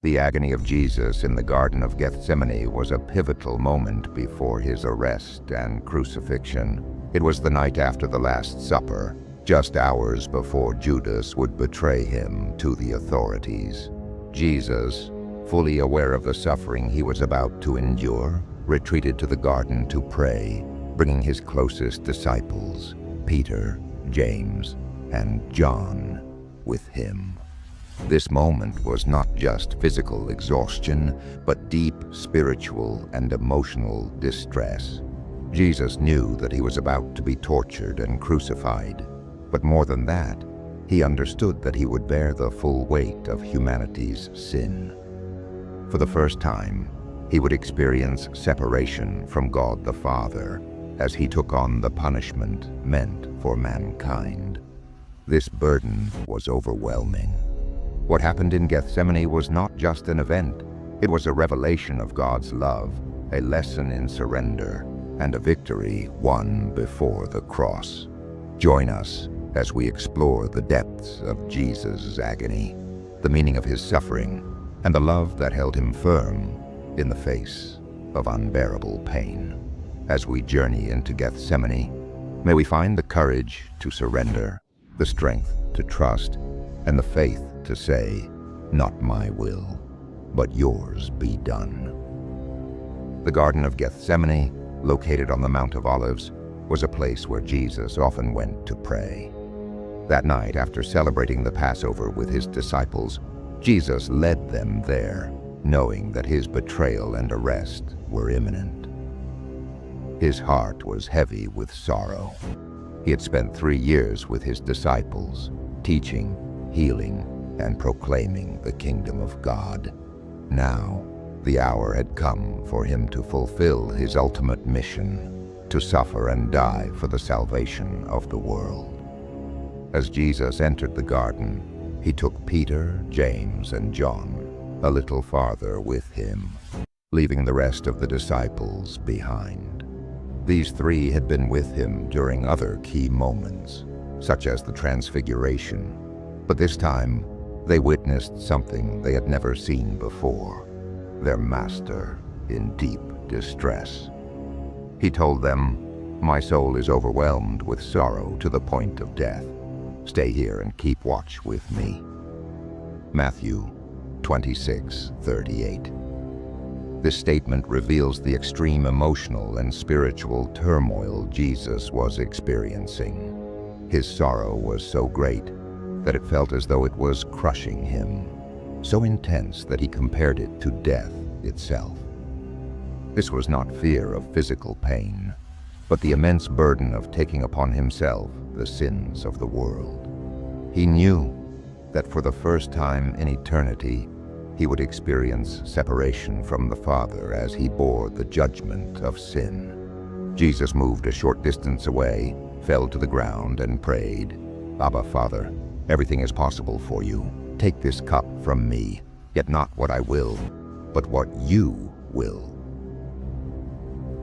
The agony of Jesus in the Garden of Gethsemane was a pivotal moment before his arrest and crucifixion. It was the night after the Last Supper, just hours before Judas would betray him to the authorities. Jesus, fully aware of the suffering he was about to endure, retreated to the garden to pray, bringing his closest disciples, Peter, James, and John, with him. This moment was not just physical exhaustion, but deep spiritual and emotional distress. Jesus knew that he was about to be tortured and crucified, but more than that, he understood that he would bear the full weight of humanity's sin. For the first time, he would experience separation from God the Father as he took on the punishment meant for mankind. This burden was overwhelming. What happened in Gethsemane was not just an event. It was a revelation of God's love, a lesson in surrender, and a victory won before the cross. Join us as we explore the depths of Jesus' agony, the meaning of his suffering, and the love that held him firm in the face of unbearable pain. As we journey into Gethsemane, may we find the courage to surrender, the strength to trust, and the faith to say, "Not my will, but yours be done." The Garden of Gethsemane, located on the Mount of Olives, was a place where Jesus often went to pray. That night, after celebrating the Passover with his disciples, Jesus led them there, knowing that his betrayal and arrest were imminent. His heart was heavy with sorrow. He had spent 3 years with his disciples, teaching, healing, and proclaiming the kingdom of God. Now, the hour had come for him to fulfill his ultimate mission, to suffer and die for the salvation of the world. As Jesus entered the garden, he took Peter, James, and John a little farther with him, leaving the rest of the disciples behind. These 3 had been with him during other key moments, such as the Transfiguration, but this time they witnessed something they had never seen before, their master in deep distress. He told them, "My soul is overwhelmed with sorrow to the point of death. Stay here and keep watch with me." Matthew 26:38. This statement reveals the extreme emotional and spiritual turmoil Jesus was experiencing. His sorrow was so great that it felt as though it was crushing him, so intense that he compared it to death itself. This was not fear of physical pain, but the immense burden of taking upon himself the sins of the world. He knew that for the first time in eternity, he would experience separation from the Father as he bore the judgment of sin. Jesus moved a short distance away, fell to the ground, and prayed, "Abba, Father, everything is possible for you. Take this cup from me, yet not what I will, but what you will."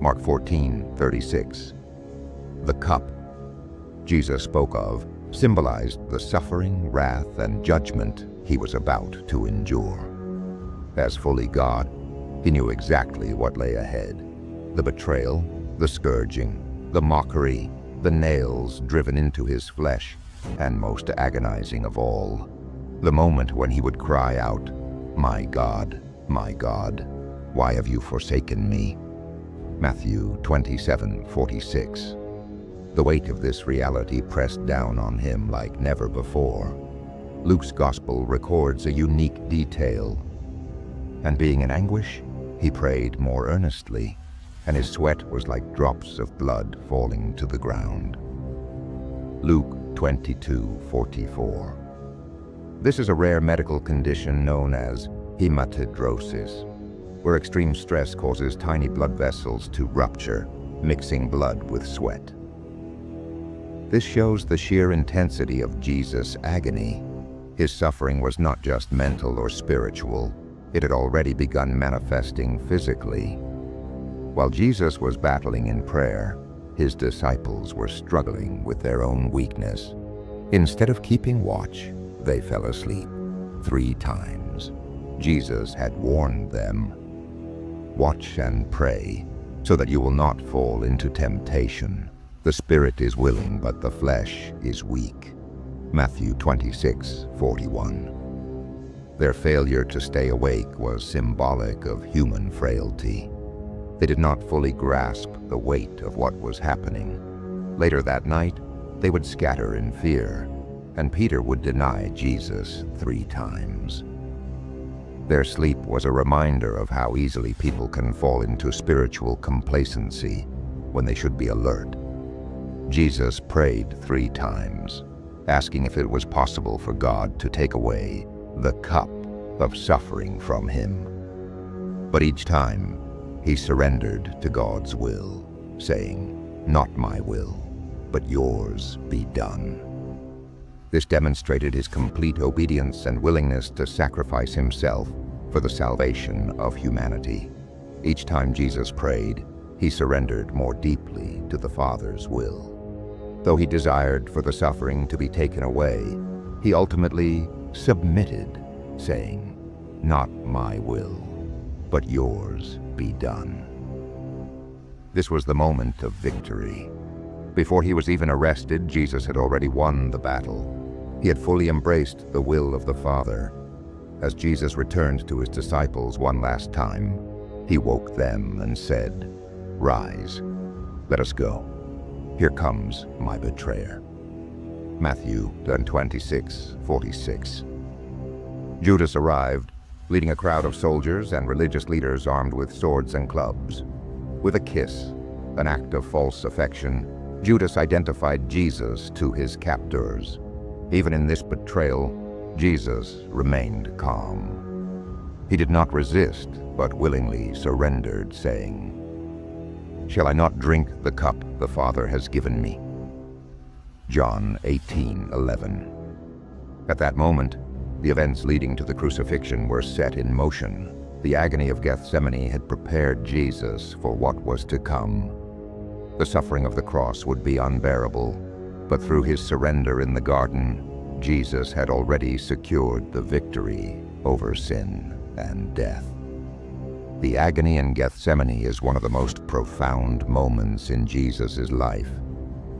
Mark 14:36. The cup Jesus spoke of symbolized the suffering, wrath, and judgment he was about to endure. As fully God, he knew exactly what lay ahead: the betrayal, the scourging, the mockery, the nails driven into his flesh, and most agonizing of all, the moment when he would cry out, my God, why have you forsaken me?" Matthew 27:46. The weight of this reality pressed down on him like never before. Luke's gospel records a unique detail. "And being in anguish, he prayed more earnestly, and his sweat was like drops of blood falling to the ground." Luke 22:44. This is a rare medical condition known as hematidrosis, where extreme stress causes tiny blood vessels to rupture, mixing blood with sweat. This shows the sheer intensity of Jesus' agony. His suffering was not just mental or spiritual. It had already begun manifesting physically. While Jesus was battling in prayer, his disciples were struggling with their own weakness. Instead of keeping watch, they fell asleep 3 times. Jesus had warned them, "Watch and pray, so that you will not fall into temptation. The spirit is willing, but the flesh is weak." Matthew 26:41. Their failure to stay awake was symbolic of human frailty. They did not fully grasp the weight of what was happening. Later that night, they would scatter in fear, and Peter would deny Jesus 3 times. Their sleep was a reminder of how easily people can fall into spiritual complacency when they should be alert. Jesus prayed 3 times, asking if it was possible for God to take away the cup of suffering from him. But each time, he surrendered to God's will, saying, "Not my will, but yours be done." This demonstrated his complete obedience and willingness to sacrifice himself for the salvation of humanity. Each time Jesus prayed, he surrendered more deeply to the Father's will. Though he desired for the suffering to be taken away, he ultimately submitted, saying, "Not my will, but yours be done." This was the moment of victory. Before he was even arrested, Jesus had already won the battle. He had fully embraced the will of the Father. As Jesus returned to his disciples one last time, he woke them and said, "Rise, let us go. Here comes my betrayer." Matthew 26:46. Judas arrived, leading a crowd of soldiers and religious leaders armed with swords and clubs. With a kiss, an act of false affection, Judas identified Jesus to his captors. Even in this betrayal, Jesus remained calm. He did not resist, but willingly surrendered, saying, "Shall I not drink the cup the Father has given me?" John 18:11. At that moment, the events leading to the crucifixion were set in motion. The agony of Gethsemane had prepared Jesus for what was to come. The suffering of the cross would be unbearable, but through his surrender in the garden, Jesus had already secured the victory over sin and death. The agony in Gethsemane is one of the most profound moments in Jesus' life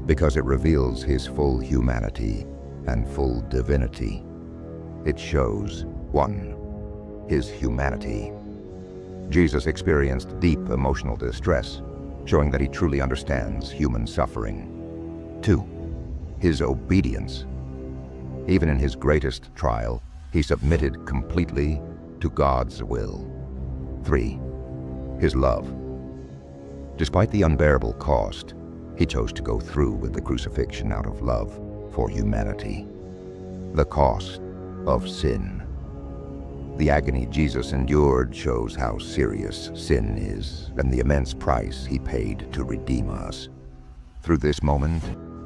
because it reveals his full humanity and full divinity. It shows, 1, his humanity. Jesus experienced deep emotional distress, showing that he truly understands human suffering. 2, his obedience. Even in his greatest trial, he submitted completely to God's will. 3, his love. Despite the unbearable cost, he chose to go through with the crucifixion out of love for humanity. The cost of sin. The agony Jesus endured shows how serious sin is and the immense price he paid to redeem us. Through this moment,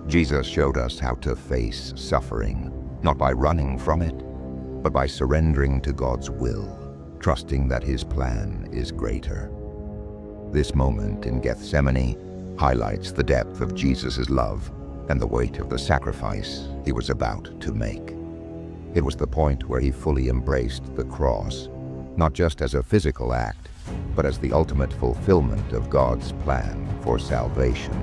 Jesus showed us how to face suffering, not by running from it, but by surrendering to God's will, trusting that his plan is greater. This moment in Gethsemane highlights the depth of Jesus' love and the weight of the sacrifice he was about to make. It was the point where he fully embraced the cross, not just as a physical act, but as the ultimate fulfillment of God's plan for salvation.